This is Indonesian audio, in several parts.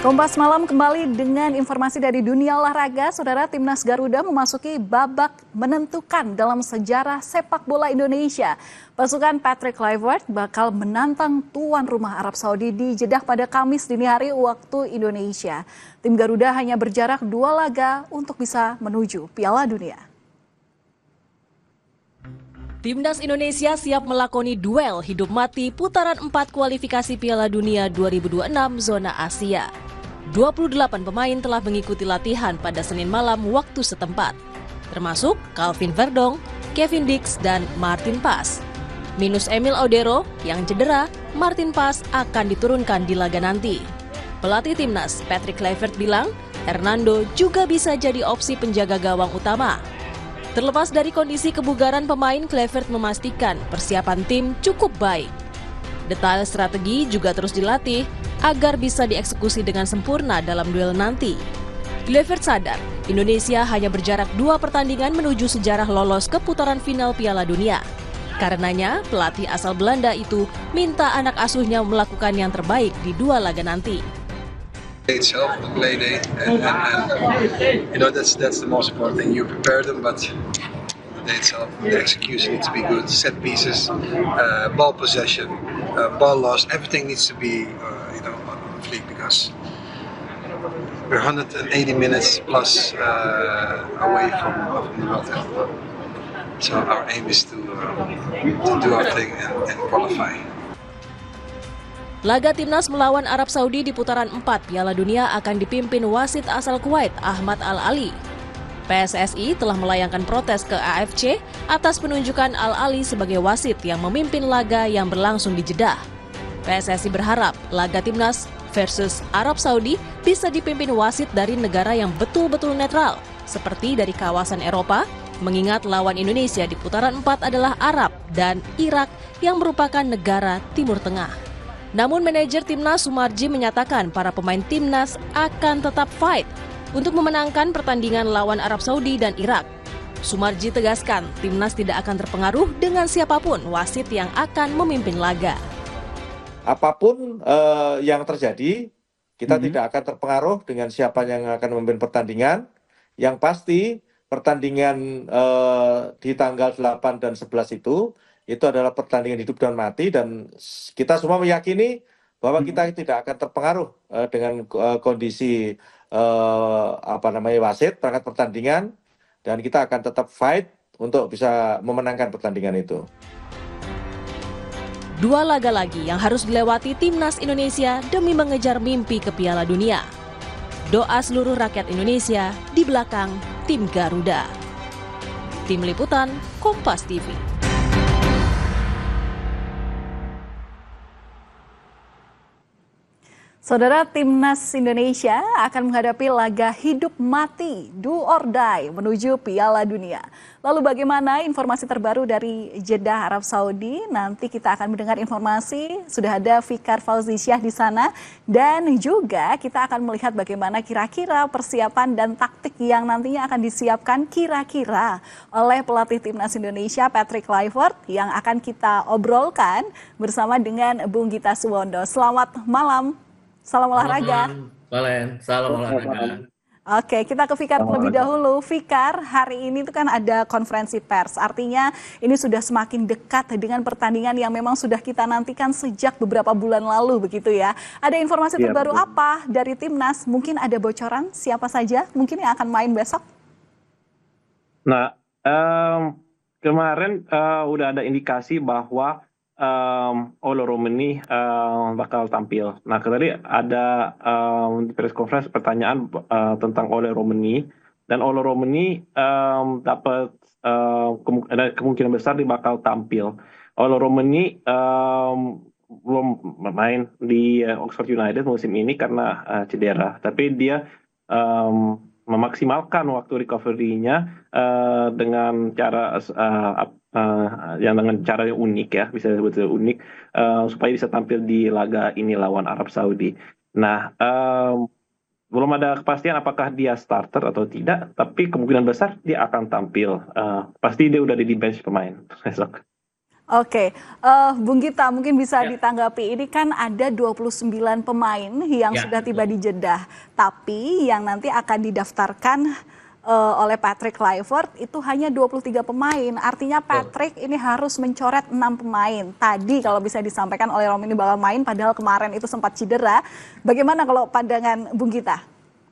Kompas Malam kembali dengan informasi dari dunia olahraga. Saudara, Timnas Garuda memasuki babak menentukan dalam sejarah sepak bola Indonesia. Pasukan Patrick Kluivert bakal menantang tuan rumah Arab Saudi di Jeddah pada Kamis dini hari waktu Indonesia. Tim Garuda hanya berjarak 2 laga untuk bisa menuju Piala Dunia. Timnas Indonesia siap melakoni duel hidup mati putaran 4 kualifikasi Piala Dunia 2026 zona Asia. 28 pemain telah mengikuti latihan pada Senin malam waktu setempat, termasuk Calvin Verdong, Kevin Dix, dan Martin Paes. Minus Emil Audero yang cedera, Martin Paes akan diturunkan di laga nanti. Pelatih Timnas Patrick Kluivert bilang, Hernando juga bisa jadi opsi penjaga gawang utama. Terlepas dari kondisi kebugaran pemain, Kluivert memastikan persiapan tim cukup baik. Detail strategi juga terus dilatih agar bisa dieksekusi dengan sempurna dalam duel nanti. Kluivert sadar, Indonesia hanya berjarak 2 pertandingan menuju sejarah lolos ke putaran final Piala Dunia. Karenanya, pelatih asal Belanda itu minta anak asuhnya melakukan yang terbaik di 2 laga nanti. Itself, the play day, and that's the most important thing. You prepare them, but the day itself, the execution needs to be good. Set pieces, ball possession, ball loss, everything needs to be on fleek because we're 180 minutes plus away from the World Cup. So our aim is to do our thing and qualify. Laga Timnas melawan Arab Saudi di putaran 4 Piala Dunia akan dipimpin wasit asal Kuwait Ahmad Al-Ali. PSSI telah melayangkan protes ke AFC atas penunjukan Al-Ali sebagai wasit yang memimpin laga yang berlangsung di Jeddah. PSSI berharap laga Timnas versus Arab Saudi bisa dipimpin wasit dari negara yang betul-betul netral, seperti dari kawasan Eropa, mengingat lawan Indonesia di putaran 4 adalah Arab dan Irak yang merupakan negara Timur Tengah. Namun manajer Timnas Sumarji menyatakan para pemain Timnas akan tetap fight untuk memenangkan pertandingan lawan Arab Saudi dan Irak. Sumarji tegaskan Timnas tidak akan terpengaruh dengan siapapun wasit yang akan memimpin laga. Apapun yang terjadi, kita tidak akan terpengaruh dengan siapa yang akan memimpin pertandingan. Yang pasti pertandingan di tanggal 8 dan 11 itu adalah pertandingan hidup dan mati, dan kita semua meyakini bahwa kita tidak akan terpengaruh dengan kondisi wasit perangkat pertandingan, dan kita akan tetap fight untuk bisa memenangkan pertandingan itu. 2 laga lagi yang harus dilewati Timnas Indonesia demi mengejar mimpi ke Piala Dunia. Doa seluruh rakyat Indonesia di belakang tim Garuda. Tim Liputan Kompas TV. Saudara, Timnas Indonesia akan menghadapi laga hidup mati, do or die, menuju Piala Dunia. Lalu bagaimana informasi terbaru dari Jeddah Arab Saudi? Nanti kita akan mendengar informasi, sudah ada Fikar Fauzisyah di sana. Dan juga kita akan melihat bagaimana kira-kira persiapan dan taktik yang nantinya akan disiapkan kira-kira oleh pelatih Timnas Indonesia Patrick Kluivert yang akan kita obrolkan bersama dengan Bung Gita Suwondo. Selamat malam. Salam olahraga. Valen, salam olahraga. Oke, kita ke Fikar terlebih dahulu. Fikar, hari ini itu kan ada konferensi pers. Artinya ini sudah semakin dekat dengan pertandingan yang memang sudah kita nantikan sejak beberapa bulan lalu begitu ya. Ada informasi terbaru apa dari Timnas? Mungkin ada bocoran siapa saja mungkin yang akan main besok? Nah, kemarin udah ada indikasi bahwa Olo Romani bakal tampil. Nah, tadi ada di press conference pertanyaan tentang Olo Romani, dan Olo Romani dapat ada kemungkinan besar dia bakal tampil. Olo Romani belum main di Oxford United musim ini karena cedera, tapi dia memaksimalkan waktu recovery-nya dengan cara dengan cara yang unik ya, bisa disebut unik, supaya bisa tampil di laga ini lawan Arab Saudi. Nah, belum ada kepastian apakah dia starter atau tidak, tapi kemungkinan besar dia akan tampil. Pasti dia udah ada di bench pemain besok. Oke, Bung Gita mungkin bisa ditanggapi, ini kan ada 29 pemain yang Ya, sudah tiba betul. di Jeddah, tapi yang nanti akan didaftarkan oleh Patrick Kluivert itu hanya 23 pemain. Artinya Betul. Patrick ini harus mencoret 6 pemain. Tadi kalau bisa disampaikan oleh Romi ini bakal main, padahal kemarin itu sempat cedera. Bagaimana kalau pandangan Bung Gita?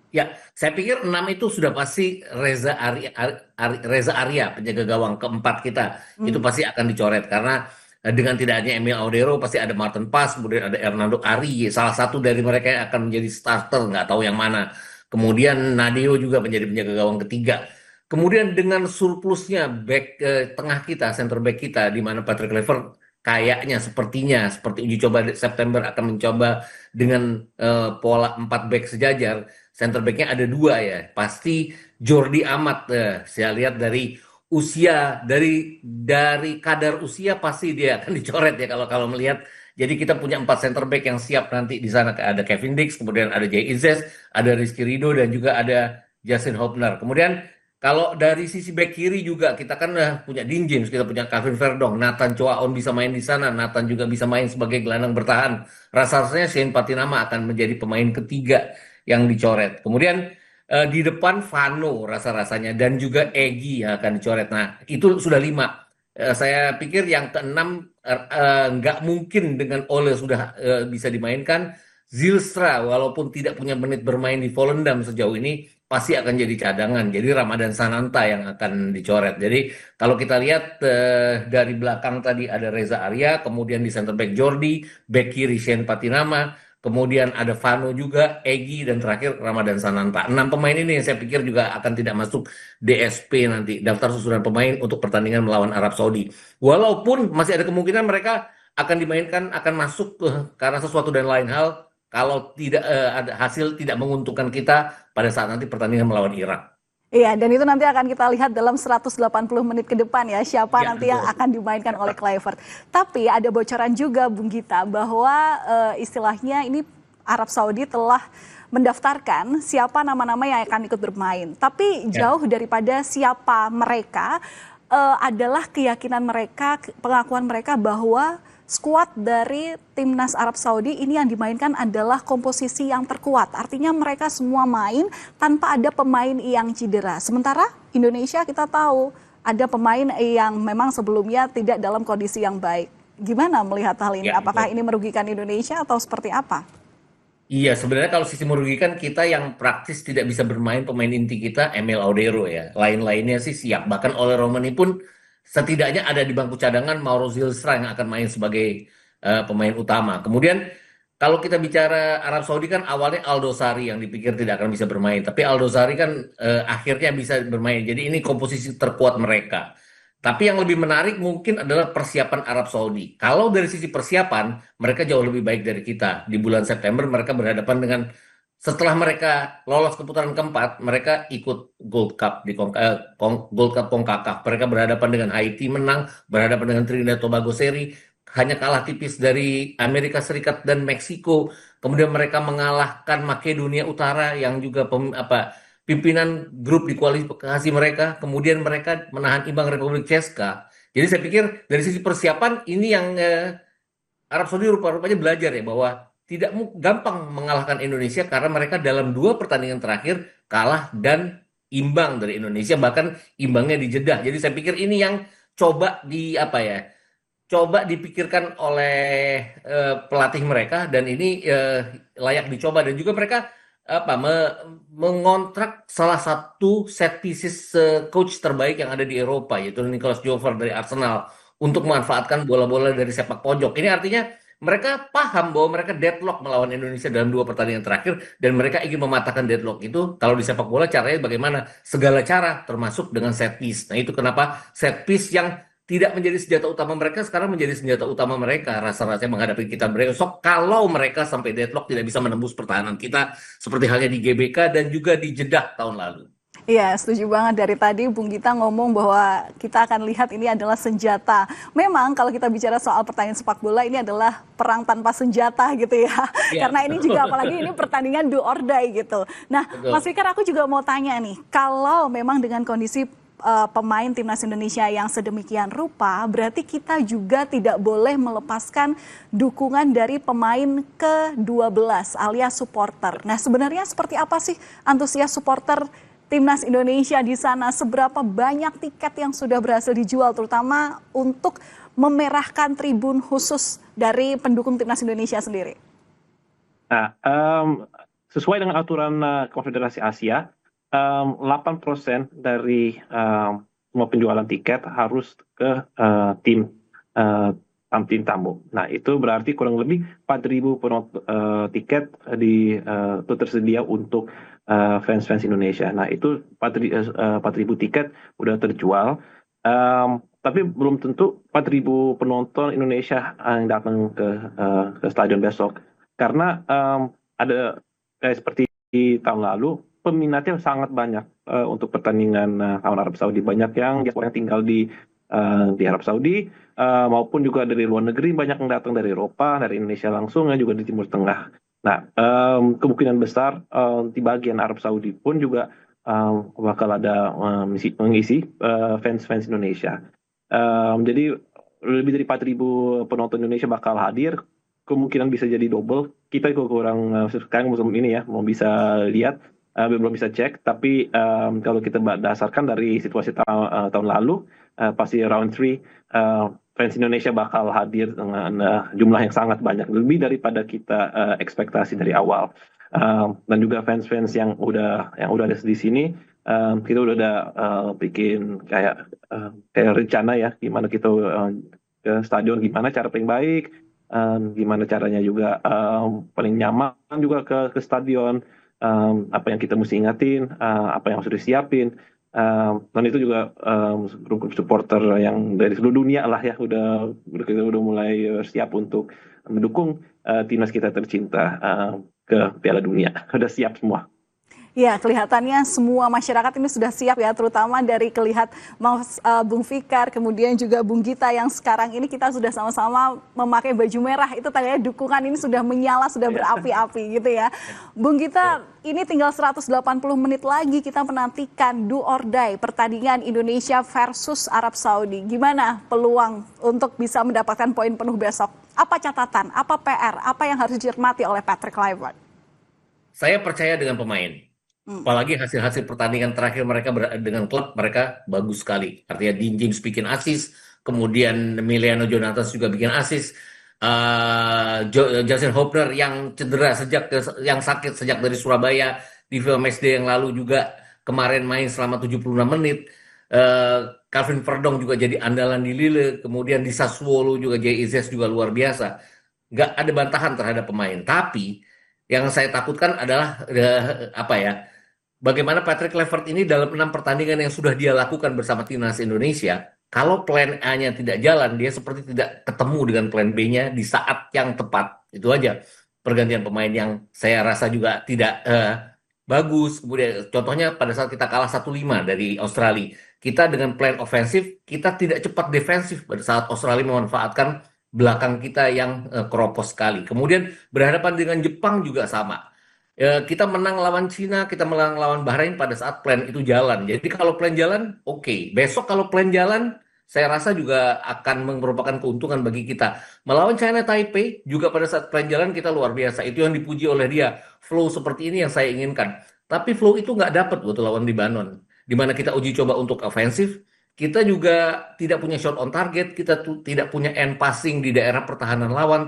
Ya, saya pikir 6 itu sudah pasti Reza Arya, penjaga gawang keempat kita. Itu pasti akan dicoret karena dengan tidak adanya Emil Audero pasti ada Martin Paes, kemudian ada Hernando Ari, salah satu dari mereka yang akan menjadi starter, nggak tahu yang mana. Kemudian Nadeo juga menjadi penjaga gawang ketiga. Kemudian dengan surplusnya back tengah kita, center back kita, di mana Patrick Kluivert kayaknya sepertinya seperti uji coba September akan mencoba dengan pola 4 back sejajar. Center backnya ada dua ya, pasti Jordi Amat. Saya lihat dari usia, dari kadar usia pasti dia akan dicoret ya kalau kalau melihat. Jadi kita punya 4 center back yang siap nanti di sana, ada Kevin Dix, kemudian ada Jay Izzes, ada Rizky Ridho dan juga ada Justin Hobner. Kemudian kalau dari sisi back kiri juga kita kan punya Dean James, kita punya Calvin Verdong, Nathan Choaon bisa main di sana, Nathan juga bisa main sebagai gelandang bertahan. Rasa-rasanya Shane Patinama akan menjadi pemain ketiga yang dicoret. Kemudian di depan Vano rasa-rasanya dan juga Egy yang akan dicoret. Nah, itu sudah 5. Saya pikir yang keenam nggak mungkin dengan Ole sudah bisa dimainkan. Zilstra walaupun tidak punya menit bermain di Volendam sejauh ini pasti akan jadi cadangan. Jadi Ramadan Sananta yang akan dicoret. Jadi kalau kita lihat dari belakang tadi ada Reza Arya, kemudian di center back Jordi, back kiri Shane Patinama, kemudian ada Vano juga, Egy, dan terakhir Ramadan Sananta. 6 pemain ini yang saya pikir juga akan tidak masuk DSP nanti, daftar susunan pemain untuk pertandingan melawan Arab Saudi. Walaupun masih ada kemungkinan mereka akan dimainkan, akan masuk karena sesuatu dan lain hal, kalau tidak ada hasil tidak menguntungkan kita pada saat nanti pertandingan melawan Irak. Iya, dan itu nanti akan kita lihat dalam 180 menit ke depan ya, siapa Ya, nanti yang betul. akan dimainkan oleh Kluivert. Tapi ada bocoran juga Bung Gita bahwa istilahnya ini Arab Saudi telah mendaftarkan siapa nama-nama yang akan ikut bermain. Tapi Ya. jauh daripada siapa mereka adalah keyakinan mereka, pengakuan mereka bahwa skuad dari timnas Arab Saudi ini yang dimainkan adalah komposisi yang terkuat. Artinya mereka semua main tanpa ada pemain yang cedera. Sementara Indonesia kita tahu ada pemain yang memang sebelumnya tidak dalam kondisi yang baik. Gimana melihat hal ini? Ya, Apakah betul. ini merugikan Indonesia atau seperti apa? Iya, sebenarnya kalau sisi merugikan kita yang praktis tidak bisa bermain pemain inti kita Emil Audero ya. Lain-lainnya sih siap. Bahkan Ole Romani pun setidaknya ada di bangku cadangan Mauro Zilstra yang akan main sebagai pemain utama. Kemudian kalau kita bicara Arab Saudi kan awalnya Aldo Sari yang dipikir tidak akan bisa bermain. Tapi Aldo Sari kan akhirnya bisa bermain. Jadi ini komposisi terkuat mereka. Tapi yang lebih menarik mungkin adalah persiapan Arab Saudi. Kalau dari sisi persiapan, mereka jauh lebih baik dari kita. Di bulan September mereka berhadapan dengan, setelah mereka lolos ke putaran keempat, mereka ikut Gold Cup di Gold Cup CONCACAF. Mereka berhadapan dengan Haiti menang, berhadapan dengan Trinidad Tobago seri, hanya kalah tipis dari Amerika Serikat dan Meksiko. Kemudian mereka mengalahkan Makedonia Utara yang juga pimpinan grup di kualifikasi mereka, kemudian mereka menahan imbang Republik Ceska. Jadi saya pikir dari sisi persiapan ini yang Arab Saudi rupa-rupanya belajar ya bahwa tidak gampang mengalahkan Indonesia karena mereka dalam 2 pertandingan terakhir kalah dan imbang dari Indonesia, bahkan imbangnya di Jeddah. Jadi saya pikir ini yang coba coba dipikirkan oleh pelatih mereka dan ini layak dicoba dan juga mereka mengontrak salah satu set pieces coach terbaik yang ada di Eropa yaitu Nicolas Jover dari Arsenal untuk memanfaatkan bola-bola dari sepak pojok. Ini artinya mereka paham bahwa mereka deadlock melawan Indonesia dalam 2 pertandingan terakhir dan mereka ingin mematahkan deadlock itu. Kalau di sepak bola caranya bagaimana? Segala cara termasuk dengan set piece. Nah itu kenapa set piece yang tidak menjadi senjata utama mereka sekarang menjadi senjata utama mereka rasa-rasanya menghadapi kita besok kalau mereka sampai deadlock tidak bisa menembus pertahanan kita seperti halnya di GBK dan juga di Jeddah tahun lalu. Iya, setuju banget. Dari tadi Bung Gita ngomong bahwa kita akan lihat ini adalah senjata. Memang kalau kita bicara soal pertandingan sepak bola ini adalah perang tanpa senjata gitu ya. Ya, Karena ini juga apalagi ini pertandingan do or die gitu. Nah, betul. Mas Fikar aku juga mau tanya nih, kalau memang dengan kondisi pemain timnas Indonesia yang sedemikian rupa, berarti kita juga tidak boleh melepaskan dukungan dari pemain ke-12 alias supporter. Nah, sebenarnya seperti apa sih antusias supporter timnas Indonesia di sana? Seberapa banyak tiket yang sudah berhasil dijual, terutama untuk memerahkan tribun khusus dari pendukung timnas Indonesia sendiri? Nah, sesuai dengan aturan Konfederasi Asia, 8% dari semua penjualan tiket harus ke tim tamu. Nah, itu berarti kurang lebih 4.000 tiket itu tersedia untuk fans-fans Indonesia. Nah, itu 4.000 tiket udah terjual. Tapi belum tentu 4.000 penonton Indonesia yang datang ke stadion besok. Karena ada kayak seperti di tahun lalu, peminatnya sangat banyak untuk pertandingan lawan Arab Saudi. Banyak yang tinggal di Arab Saudi, maupun juga dari luar negeri, banyak yang datang dari Eropa, dari Indonesia langsung, juga di Timur Tengah. Nah, kemungkinan besar di bagian Arab Saudi pun juga bakal ada mengisi fans-fans Indonesia. Jadi lebih dari 4.000 penonton Indonesia bakal hadir. Kemungkinan bisa jadi double. Kita kurang sekarang musim ini ya, mau bisa lihat, belum bisa cek. Tapi kalau kita dasarkan dari situasi tahun lalu, pasti round 3 fans Indonesia bakal hadir dengan jumlah yang sangat banyak, lebih daripada kita ekspektasi dari awal. Dan juga fans-fans yang udah ada di sini, kita udah ada bikin kayak rencana ya, gimana kita ke stadion, gimana cara paling baik. Gimana caranya juga paling nyaman juga ke stadion, apa yang kita mesti ingatin, apa yang harus disiapin, dan itu juga grup supporter yang dari seluruh dunia lah ya kita udah mulai siap untuk mendukung timnas kita tercinta ke Piala Dunia. Udah siap semua. Ya, kelihatannya semua masyarakat ini sudah siap ya, terutama dari Mas Bung Fikar, kemudian juga Bung Gita yang sekarang ini kita sudah sama-sama memakai baju merah. Itu tandanya dukungan ini sudah menyala, sudah berapi-api gitu ya. Bung Gita, ini tinggal 180 menit lagi kita menantikan do or die pertandingan Indonesia versus Arab Saudi. Gimana peluang untuk bisa mendapatkan poin penuh besok? Apa catatan, apa PR, apa yang harus dicermati oleh Patrick Kluivert? Saya percaya dengan pemain. Apalagi hasil-hasil pertandingan terakhir mereka dengan klub, mereka bagus sekali. Artinya Dean James bikin assist, kemudian Emiliano Jonatas juga bikin assist. Justin Hubner yang cedera yang sakit sejak dari Surabaya di VMSD yang lalu juga kemarin main selama 76 menit. Calvin Verdong juga jadi andalan di Lille, kemudian di Sassuolo juga JIZ juga luar biasa. Nggak ada bantahan terhadap pemain. Tapi yang saya takutkan adalah bagaimana Patrick Kluivert ini dalam 6 pertandingan yang sudah dia lakukan bersama timnas Indonesia, kalau plan A-nya tidak jalan, dia seperti tidak ketemu dengan plan B-nya di saat yang tepat. Itu aja pergantian pemain yang saya rasa juga tidak bagus. Kemudian contohnya pada saat kita kalah 1-5 dari Australia, kita dengan plan ofensif, kita tidak cepat defensif pada saat Australia memanfaatkan belakang kita yang keropos sekali. Kemudian berhadapan dengan Jepang juga sama. Kita menang lawan Cina, kita menang lawan Bahrain pada saat plan itu jalan. Jadi kalau plan jalan, oke. Besok kalau plan jalan, saya rasa juga akan merupakan keuntungan bagi kita. Melawan China Taipei, juga pada saat plan jalan kita luar biasa. Itu yang dipuji oleh dia. Flow seperti ini yang saya inginkan. Tapi flow itu nggak dapat waktu lawan Libanon. Di mana kita uji coba untuk ofensif, kita juga tidak punya shot on target, kita tidak punya end passing di daerah pertahanan lawan,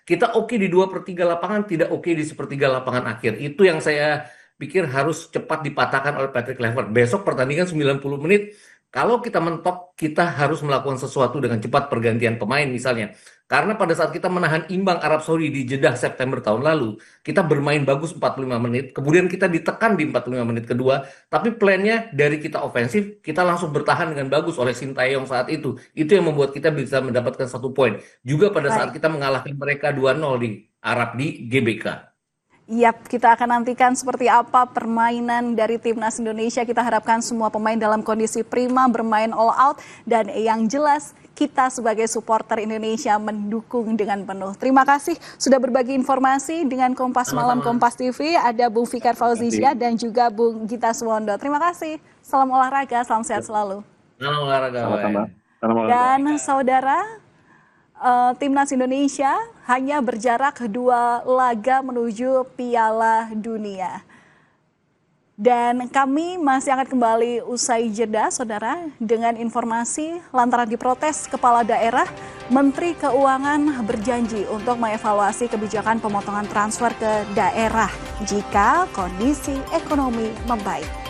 kita oke di 2/3 lapangan, tidak oke di 1/3 lapangan akhir. Itu yang saya pikir harus cepat dipatahkan oleh Patrick Kluivert. Besok pertandingan 90 menit, kalau kita mentok, kita harus melakukan sesuatu dengan cepat pergantian pemain misalnya. Karena pada saat kita menahan imbang Arab Saudi di Jeddah September tahun lalu, kita bermain bagus 45 menit, kemudian kita ditekan di 45 menit kedua, tapi plannya dari kita ofensif, kita langsung bertahan dengan bagus oleh Sintayong saat itu. Itu yang membuat kita bisa mendapatkan 1 poin. Juga pada saat kita mengalahkan mereka 2-0 di Arab di GBK. Yap, kita akan nantikan seperti apa permainan dari timnas Indonesia. Kita harapkan semua pemain dalam kondisi prima, bermain all out, dan yang jelas kita sebagai supporter Indonesia mendukung dengan penuh. Terima kasih sudah berbagi informasi dengan Kompas Malam Kompas TV. Ada Bung Fikar Fauzisya dan juga Bung Gita Suwondo. Terima kasih. Salam olahraga, salam sehat selalu. Salam olahraga. Dan saudara, Timnas Indonesia hanya berjarak 2 laga menuju Piala Dunia. Dan kami masih akan kembali usai jeda, saudara, dengan informasi lantaran diprotes kepala daerah, Menteri Keuangan berjanji untuk mengevaluasi kebijakan pemotongan transfer ke daerah jika kondisi ekonomi membaik.